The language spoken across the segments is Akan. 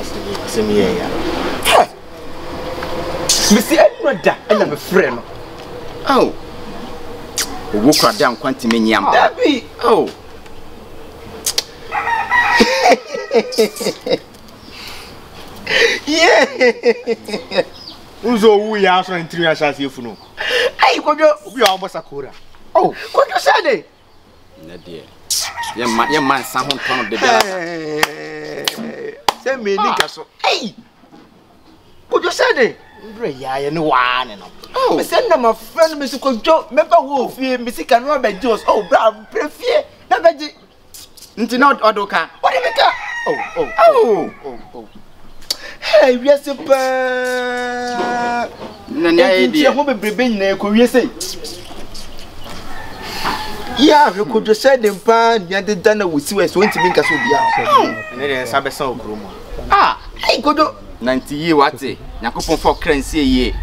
Asemi ya. Missy Edward, and I'm a friend. Oh. Walk out down quantum in yam. Debbie. Oh. Yeah. Uzo we are so in 3 years as you know. Hey, could you? We are almost a cura. Oh, could you say it? No, dear. Your man, some ton of the bell. Send me Nicasso. Hey, could you say it? Yeah, you know one and oh, send them a friend, Mr. Kojo, member wolf, Missy can run by Jones. Oh, brown, prefer, never did. Into not Odoka. What do you mean? Oh. Hey, yes, sir. Nanya, who be bringing a courier say. Yeah, you could just send them pan, you had done with Suez, went to make us and then Sabeso Groom. Ah, hey, Kojo. 90 years, what's it? Nakupon for currency ye.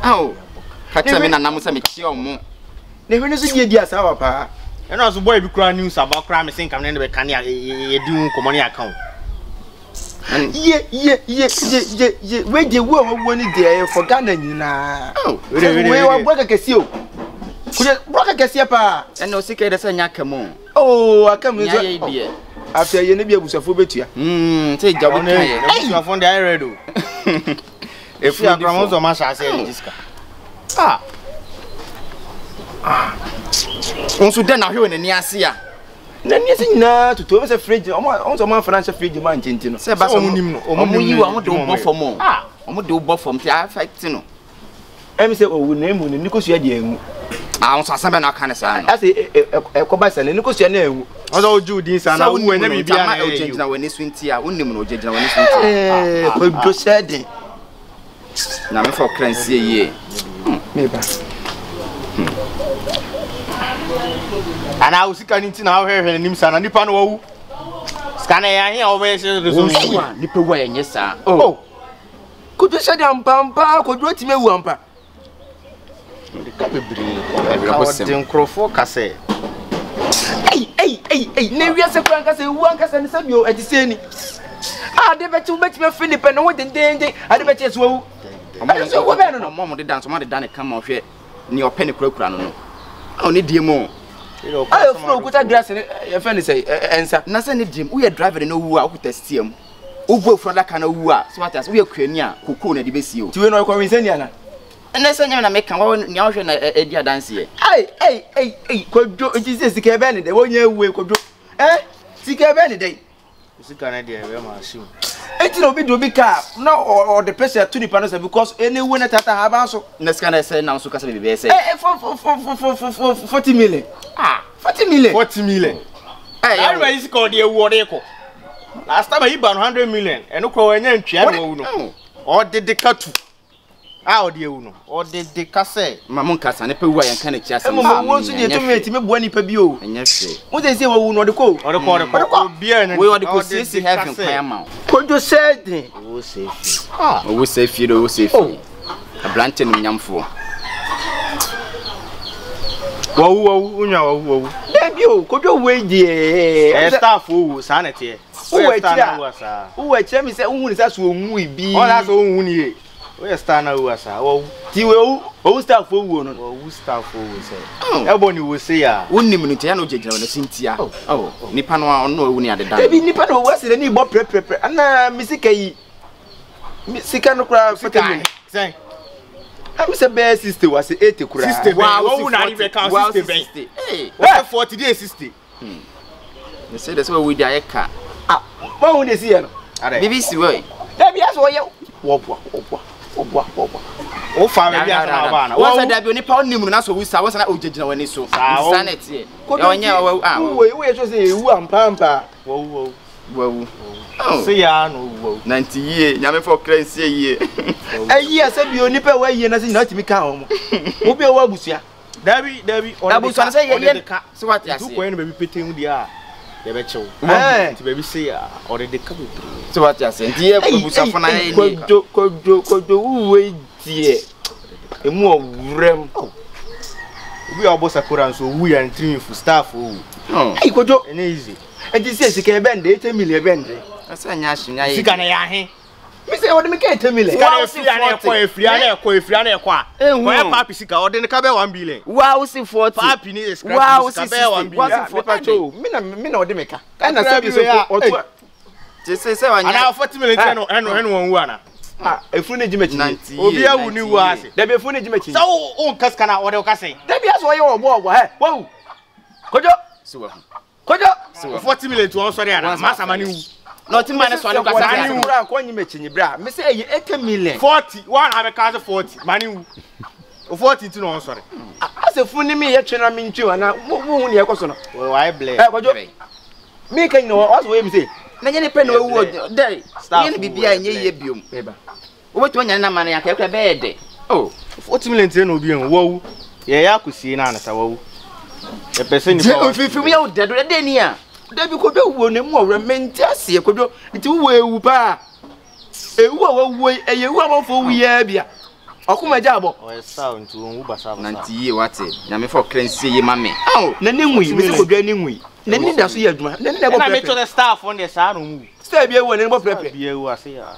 Oh, catch them in a namusa make your moon. Never knows a year, our pa. And as a boy, we cry news about crime, I think I'm in the Cania, doing common account. Yeah. Where the world wanted there for Ghana, you know. Oh, we were Brother Cassio. Brother Cassiapa, and no sick as a yakamo. Oh, I come with idea. After you never was a phobia. Say, John, you are from the Iredo. If you are grandmother, Masha said, once we done our hero in the Asia. Then you think now to us a fridge, also my financial fridge, man, Gentino. Say, but you want to do for more. Ah, I'm going to do both from the affectino. I'm say, oh, name when Nicosia. I was a seven kind of sign. I say, a cobas and Nicosia name. Although Judy's and I wouldn't when they be a when it's winter, I wouldn't know Judge when it's winter. But you said it. Now for currency, ye. Maybe. And I was scanning now here and him son and Nippon. Scanner here always the nipple way, yes, sir. Oh, could you say them pampa? Could you let me wampa? The capable Crawford Casse. Hey, never a crank say one cass and Samuel at the same. Ah, they bet you make me Philip and what the day I bet you as well. I'm so woman, no more than dance, somebody done it come off here near Penny Crown. Only dear more. I have no good address and a friend say, answer. Nothing, Jim. We are driving no woo out with steam. Ubo for that kind of woo, so what as we are Kenya, Kuku and Dibesio. Do you know Corinthia? And that's when I make one notion a dear dance here. Hey, could do it is the cabin, the 1 year we could do. Eh? See cabin day. It's a Canadian, very much. It's no bit to be car, no, or the pressure to the panels because any winner that I have also. That's can I say now, so can be say for 40 million. Ah, 40 million. 40 million. Hey, everybody's called the award echo. Last time I bought 100 million and no crowing and piano. Or did the cut? How do you know? Or did the casse? Mamma Cassa and a pay and can just once you to me when you pay you. And yes, what they say, will not the code or the quarter beer and we are the cause having amount. Could you say, who say, who say, Fido, say, a blanton in young for. Whoa, debut, could you wait, dear staff who sanity? Who are Champions who is as we be all as own. Where stand now, was oh, you staff for one or staff for say. Oh, everybody will say, only Minutiano General Cynthia. Oh, Nippano, no, near the day. Nippano was any more prepare, and Missy Kay Missicano crowd for say. I was a bad sister, was 80 crowd. Sister, wow, not even count 60. Hey, what 40 days, 60. They say that's where we die. Ah, what is here? BBC way. That be as well. Oh, family, what's a debut? Nippon Nimun, so we saw was an old when he saw sanity. Where was a one pampa? Whoa, see ya, no 90 years, never for crazy year. A year said you nipper way, you nothing not to be calm. Who be a wabusia? Debbie, or I was say, so what you going to be pitting with the eye. The betcho, to baby say, or the couple. So what you say, dear, could do wait, dear. A more rem. We are both a Koran, so we are in for staff. Oh, could do an easy. And this is a band, 8 million band. That's a national. You can Me say what me can 10 million. Wow, see Friane kwa. Kwa papi sika ode ne ka be 1 billion. Wow, see 40. Papi ni is ka be 1 billion. Me na ode meka. Na say bi so oto. Say wanya. Ana 40 million eno won wu ana. Efu na jimachi. Obi awu ni wu ase. Da be efu na jimachi. So o kaska na ode o kase. Da bi aso ye obo he. Wow. Kojo. Siwa. Kojo. 40 million to on sorry ana. Masa mani wu. Not in man so no kasa. Mani wu ran ko nyimachi ni bra. Me say ye 80 million. 40. One have a case 40. Mani wu. O 40 to no on sorry. Ase fu ni me ye twena me ntwi ana mu hu ne ekoso no. Why blame? Kojo. Me kan no what we say. Na nye ne pe no wu dey. Ye ne bibia nye ye biom. Beba. Wo to nya na man ya ka be de. Oh, 40 million te no bi en wo. Ye ya kusie na anasa wo. E person ni o fifi me o dedo de ni a. Da bi kodo wo ne mu owre menti ase kodo. Nti wo ewu pa. Ewu a wo eye ewu amafo wu ya bia. Okuma ja abo. O esa nti won wu basa basa. nanti ye wate. Nyame for cleanse ye mame. Oh, na ne ngui, me se kodo ani ngui. Na ni da so ye adwuma. Na ni da bo na me to the staff on the sa no mu. Stay bi ewu ne bo prepare. Bi ewu ase ya.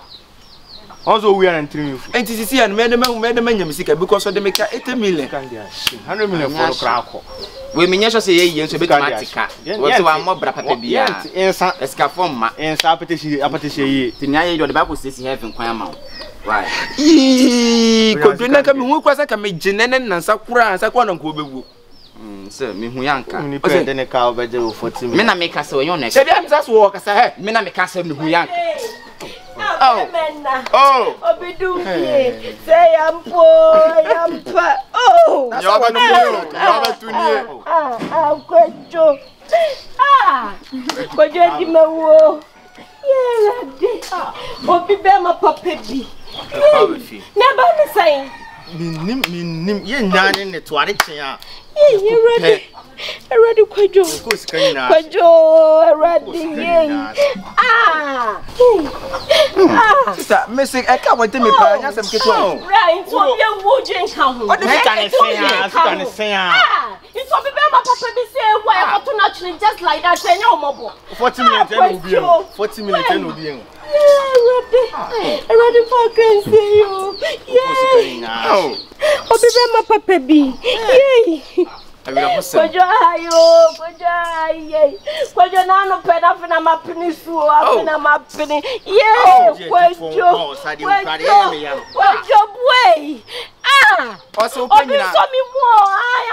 Also we are entering. Enti sisi ya me de manya misika because of the make 80 million. 100 million for crako. We menye so say ye nso betamatika. We say wa mo bra papa bia. Ensa eska form ma. Ensa apetesi ye. Tinya ye do the Bible says heaven kwan ama. Why? Kodo na ka me hu kwasa ka me ginene nansa kura ansa kwa na nko bewu. Sir, me hu yanka. Ni pe de ne ka obeje 40 million. Me na me ka say onyo na. Se bia msa so wo kasa he. Me na me ka say me hu yanka. Oh, Obidumie, say yampa. Oh, Kwejo. Kwejo di mawo. Yeah, Obi be ma papa bi. Never the same. Nim ye nyane ne to are chen a. You ready, Kwejo. Kwejo, ready. Sister, Messi, I can't wait to me pa nya sem keto. Right, so be wojin kan ho. What the can say It's so be my papa be say why I got to naturally just like that say no mobo. 40 million ten obi en. 40 million ten obi en. Ready for crazy you. Yeah. Obi be my papa be. Yay. Kwejo ayo, kwejo na no peda fina mapini suo, afina mapini. Yeah, kwejo boy. Also obi so mi mo,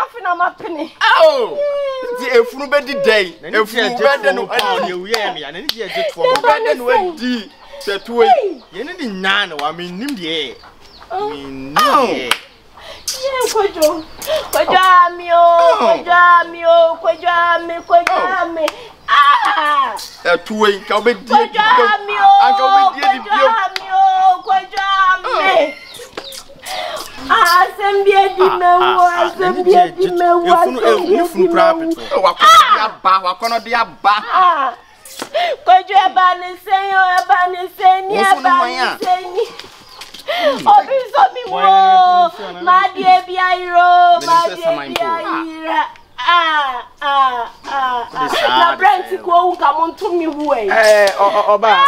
afina mapini. Ti efunu be di day. Efunu be de no ye we me ana ni je jet for. Be de no adi. Se tuwe. Ye ni nyan wa me nim de. Me nim. Kwejo ami. Tuwe ka be di. Kwejo ami. Asembie di mewo. Efunu prapet. Wakono di aba. Kwejo eba ni seni. Obi so mi mo, ma die bia iro. Na Brent ko wu ka mo ntumi hu e. Oba,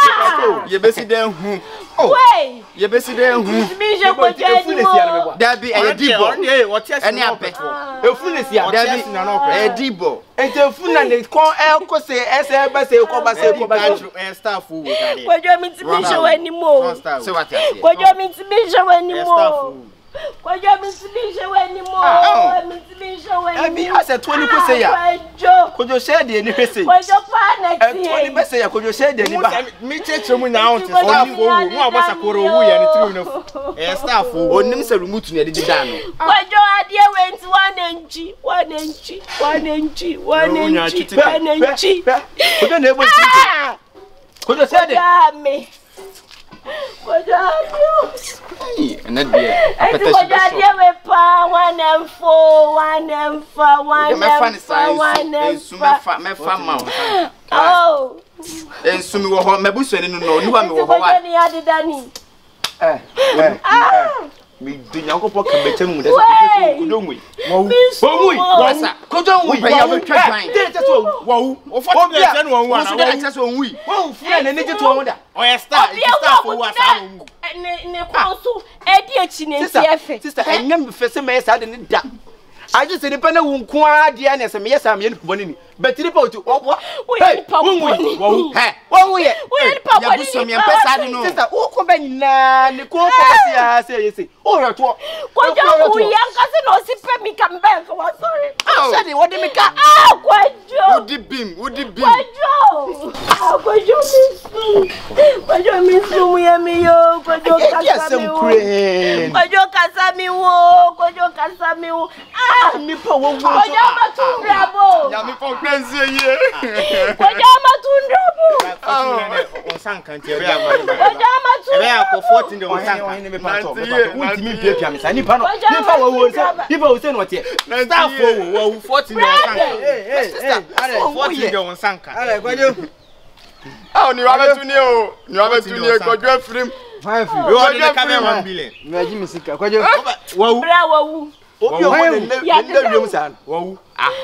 ye besi den hu. Wey, ye besi den hu. Mi je ko je ni mo. Dabi e dibo. What yes Eni ape. Efunesi a Dabi e dibo. ente efuna ne kon ko se ese ba se ko ba staff wo ka de. Kwejo mi ti mi je wani mo. Se what ya say? Kwejo mi ti mi je wani mo. Kwejo mi ti mi je wani mo. Abi ase to ni ko se ya. Kwejo share de ni pese. Kwejo pa na ti. To ni pese ya kwejo share de ni ba. Me cheche mu na on te staff wo mu abasa koro wu ya ni tiri no. Staff wo Onim se rumutu ne de da no. Kwejo adie wenti wanenchi. Kwejo na ebo nti. Kwejo share de. Kwejo Ai, na de. Eti kwejo adie we pa wanemfa. Mefa ma. Oh. Ensumi wo ho mebusu ni no ni wa me wo ho wa. Kwejo ni adidani. Me do Yankopo can be telling me that. Don't we? I just said the penna won't quite the answer. Yes, I'm in Bonnie. But the boat to what? Hey, one way. Sister, oh, come back now. The call, say, oh, you're talk. What young cousin or sister me come back? Sorry. Oh, what did me come? Oh, quite Joe. Would it be? Would it be? Quite Joe. Oh, quite Joe. Quite Joe, Miss Lumia, quite Joe, Casami, quite Joe, Casami, quite Joe, Casami. Ah, Nipo won't go. Yama Tundrabo. Yami for crazy, yeah. Yama Tundrabo. On Sankan, Yama for 14 on Sankan. People will say what here. Start for 14 on Sankan. Oh, you have to know. You have to know. Go to film. You are the camera billion. Imagine music. Wow.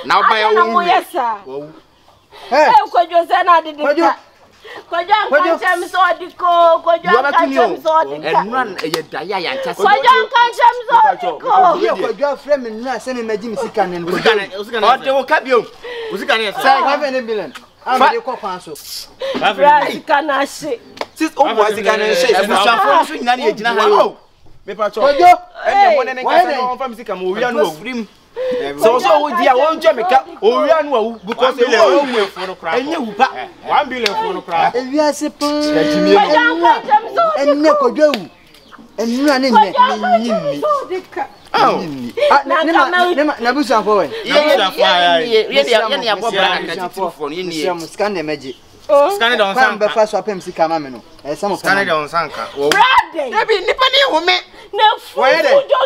Now by a woman, yes, sir. Hey, could you send out the could you saw the co, could you and run a diet? Could you frame and not send him a Jimmy Sican and was going to cut you? Was it going to say, have any villain? I'm a co-counsel. Can I say? Sis, oh, was it going to say? I'm not sure. So we dear one Jamaica, or we are because they are for the crowd. 1 billion for the crowd. And we are supposed and never go and running. Oh, Nabusa boy. Scan the magic. Scan it on Sanka first of MC Camamino. Some scan it on Sanka. Where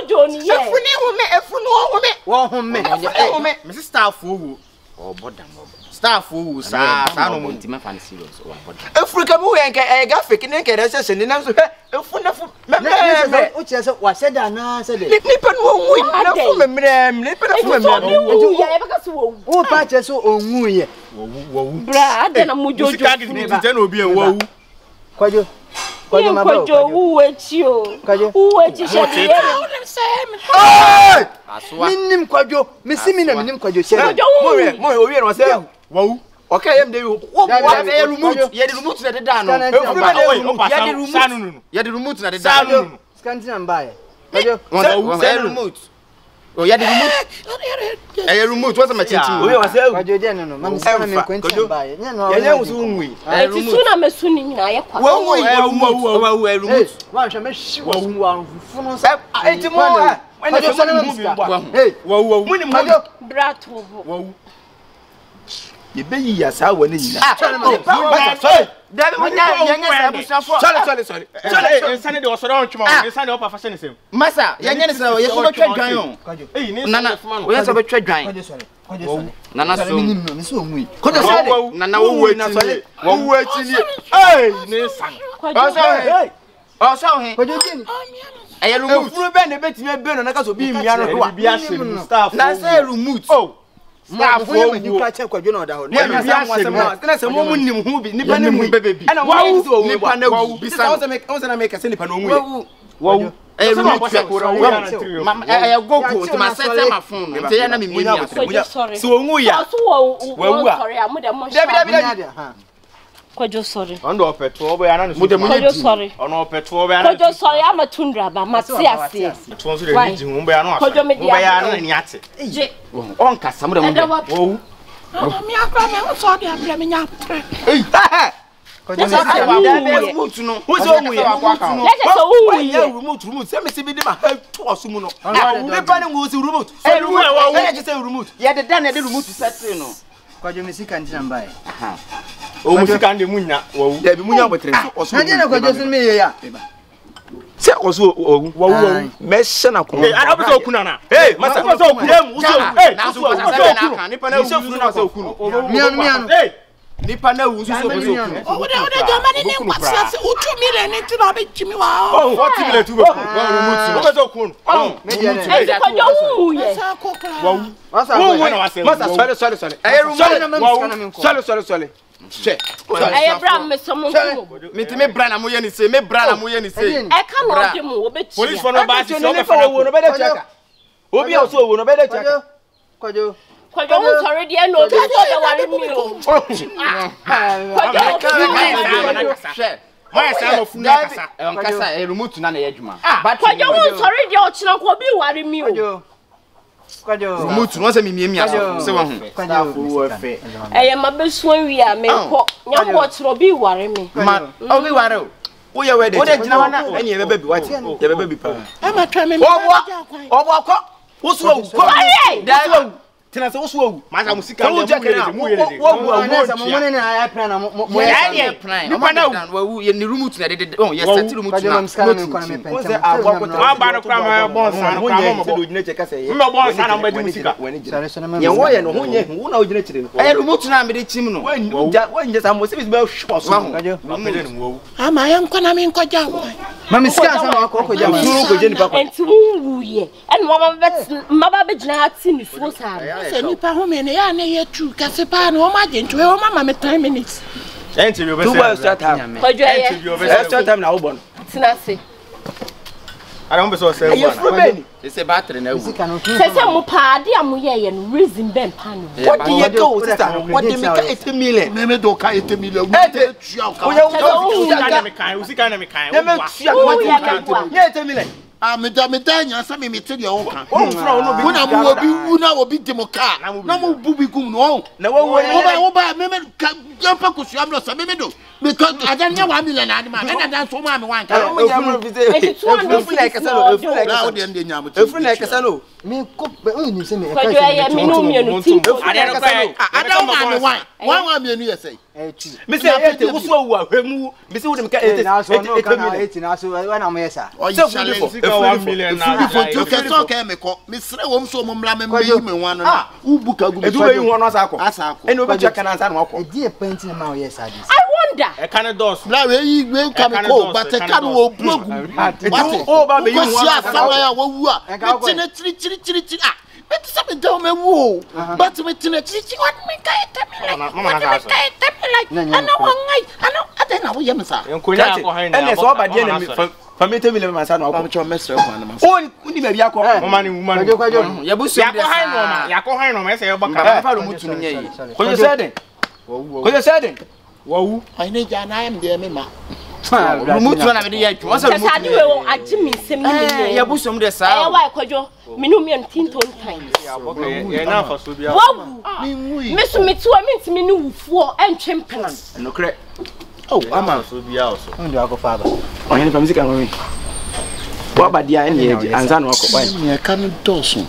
Johnny? Mrs. Staff who or Bodam Staff who Sanon Tima Fancy or Africa and a graphic in a session in answer. Which was said, Anna said, Nippon won't win. Who patches so Muye? Brad and a Mujo will be a woe. Quadio. Who at you? Who at you? Minim Quadio, Miss Minim Quadio said, more was there. Whoa. Okay, I'm there. What yet removed at the down. Yet removed at the down. Scantin by. Remote. Oh, yeah, the remote was a machine. We was there. Mamma, by. Yeah, was we. I soon am assuming I am. One shall make sure one funnels up. I tomorrow. When I just hey, whoa, brat. You be yes, I will. Sorry. Sandy was around tomorrow. Sandy up for fashion. Massa, young is a young. Hey, Nana, we have a trade giant. Nana, so we could have said, Nana, wait, hey, Nissan. Also, what do you think? I am removed a bit in burn and I got to be staff. That's a remote. Oh. Staff for you catch up, you know, that that's a woman who be nipping baby. And I want to make a cynic. Well, I go to my set my phone. Sorry. So we are sorry. I'm Kojo sorry. Ondo petrol be ana no. Kojo sorry. Ono petrol be ana. Kojo sorry am a tundra ba matiase. Petrol so dey jin wo be ana. Kojo me dia. Wo be ana ni ate. Je. On kasa mo dem. Wo. Mi akra me wo so dey abra me nya. Eh. Kojo me say wa be remote no. Wo so mu ye. Let's so wo ye. Remote. Say me se bi dey ma to oso mu no. Me pa ne wo si remote. Say remote. Say just say remote. Ye dey dan na dey remote setting no. Kojo me si kan tin mbae. O musika ande munya wo da bi munya botre so na na kwajo sin me ye ya se oso owu wo me hye na ko ara be so okuna na hey masa so okuna mu so hey na so okuna ni pa na wu na so okuna mianu hey nipa na wu so so. O de jama ni nkwasa se utu mi le ni ti na be chimi wa. Oh, what TV le tu be ku? Remote. O be so ku. Oh, e ko jo wu ye wow. Masa sorry. Sorry. Che. e bra me so mo ku Me ti me bra na mo ye ni se, me bra na mo ye ni se. e ka no de mu wo be chi Police for no ba si so be fa wo no be de check. Obi o so wo no be de check. kwajo wu sorry de no be so de ware mi o kwajo Why say mo funu kasa? On kasa e remote na ye adwuma. kwajo wu sorry de o china ko bi ware mi o Kwajo. Remote no say me mia so se wo ho. Kwajo fe. e ye ma be so wi a me ko nya wo chiro bi ware mi Ma o bi ware o. Wo ye we de. Wo de gina wana eni ye be bi wati. Ye be bi pa. E ma twa me. Obo akọ. Wo so wu. Aye. Tina se wo so wu. Masa musika mu ye de. Wo bu mo mo ne na ya plan na mo Ya plan. Nipa na wu ye ni remote na de oh yes set remote na. Wo se agbo ko Wa ba no kwa ma bon san kwa mo mo ogina cheka se ye. mo bon san na mo di musika. Ye wo ye no ho nye wo na ogina chire no. E remote na me de chim no. Wo nje sa mo se bi be shop so. Ama ya nkwa na me nkọja wo. Mami sika sa na ko ja. Suru ko je ni papa. enti wu ye en wo ma ba be gina ati ni so sa Se nipa ho me ne ya na ye tu kase pa na o ma je ntu e o ma me 10 minutes. Enti bi o be Two boys say. start time. kwajo ye Extra time na wo bon. tina se I don't be so say. Ye fru be ni. Se battery na wu. se mo pa de am ye no reason ben pan no What do you go sister? What do me ka 80 million? Me do ka 80 million. Ete. Tuya Wo ka. ye Usika na me kan, usika na me kan. ye me tua ko ye 80 million. Ah me da nya sa me te de o ka. Wo fru no bi. Wo na mo obi wu na obi demo ka. Na mo bu bi kum no. Na wo Wo ba me ka jampa ko suam no sa me do. Because adan nya 1 million na ma. Me na dan so ma me wan ka. mo jam vise. enti 200 like so. Na wo de nya mo. Efru na kasa no. Me ko o ni se me kwajo ye me no mi no tinto Ade no kwa. Adan ma me wan. Wan me nu ye say. Me say 80 wo so wu ahwemu. Me say wo dem ka 80. na so no ka na 80 80 na so wa na mo yesa O yi So chale. Usika 1 million na. You can talk me ko. Me sre wo so mo mra me me me wan no. U buka gu. edu be hu no asa akọ. Asa akọ. Eni obi tua kana ansa na akọ. e di e penti na ma o yesa dis I wonder E kan dos. Bla we ka me ko but e ka no wo buagu. O ba be yi hu Ko si asama ya wo wu a. Me tine chiri ah. Me tsa me do me wu. But me tine chiri what me ka etemi like. Mama na ka so. Ana wangai. Ana ade na wo yem sa. Enkonya akọ han na. Ene so ba de na famete mi le ma sa na akọ. Cho mesre ko na ma. O ni ba bi akọ. Mama ni woman. kwajo Ya bu so Yakọ han no ma. Yakọ han no ma say e Ka baka. fa remote no nye yi. Ko je seden. Ko je seden. Wawu. Ai ne ja na am de me ma. Remote na me de ye adwuma so se remote. sa de we won agi mi nsem ni me Ya bu so mo de e sa. wa kwajo me no mi no tinto time Okay, ye na fa so bia. wawu Mi ngui. me so me tuwa me ntimi ni wufuo entwe mpena No kre. Oh, ama so bia also. ndo akọ fa ba O yen famisi kan wi. Wa ba dia ene ye ansa na akọ. Me ka no doso.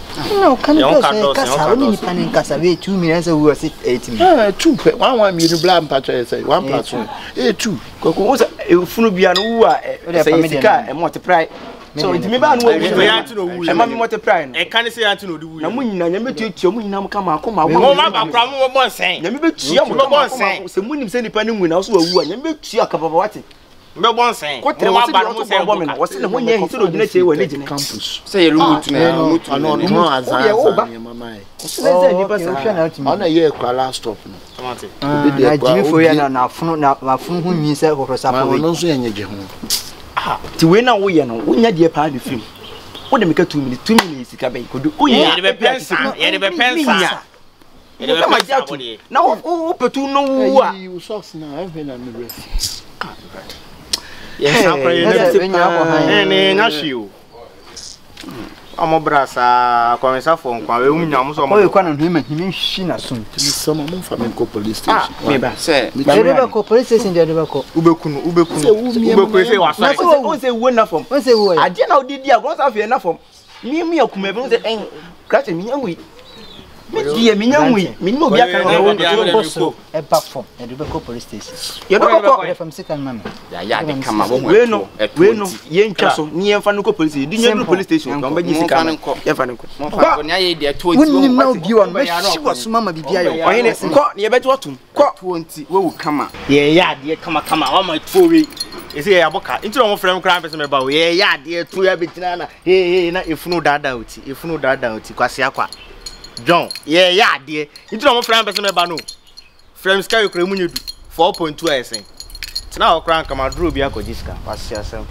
na o kan Yon do ka se dos, kasa yon ka o ni dos. pa ni kasa we 2 million se wo se 80 million Ah, 2 pe. 1 million bla mpa cho say 1 plus 1. 2. Ko wo sa efunu bia no wu a se sika e multiply. So ntimi ba no wu. We yanti no wu. E ma mi multiply no. E kan say yanti no di wu. Na mu nyina nya metuatua mu nyina mo ka ma akọ ma Mo ma ba kra mo mo nsen. nya me betua mo Mo nsen. se mu nim se nipa ne nwu na so wu a nya me betua ka baba wate. Me bon nsen. Ko tere wase ba mo se bo me no wase ne ho nya hin se do gina che we ne gina. Campus. Say remote na remote. Ano no azan mama. Se se nipa o hwe sa. na ultimate Ana ye kwa last stop no. Tomate. na jimi fo ya na funu na funu hu nyi se ko sa Ma po we no so yenye je ho. Ti we na wo ye no wo nya de pa de film. Wo de me ka 2 minutes sika be ko do. Wo Ye nya de be pensa, ye de be pensa. Ye de be pensa bo de. na wo petu no wu a. You socks na have na me ref. Yes, akra ye na na. se nya ko han Ne na hwiu. Amo brasa, komensa fo nkwa we munya mo so o mo. ye kwa na himi hwi na so Me sama mo fa me ko police station. Me ba. Say e de be ko police station de be ko Ubekunu. Ubekunu say wa Na sai. so wo se wo na fom. o se wo ya Ade na odidi a go sa fe na fom. Mi akuma be wo se en krache mi nyanwi. Me minya wi. Me no bi aka na wo so e back from e do go police station. Ye be ko from second man. Ya de kama wo ho. We no ye ntwa so ni ye mfa no ko police. Di nya no police station. Ka mba sika no. Ye fa no ko. Mo fa ko nya ye de 20. Wonni na obi won me shi waso mama bibia yo. Ohene ko ni ye beto atum. Ko 20 wo kama. Ye ya de kama wa ma tuo we. Ese ya boka. Nti no mo frem kran pese me ba we. Ye ya de tu ya betina na. Hey na efunu dada oti. Efunu dada oti kwase akwa. John, ye ya de. Nti no mo frem pese me ba no. Frem sky okra munyedu 4.2 esen. Tina okra kama draw bi akojiska. Kwase asem.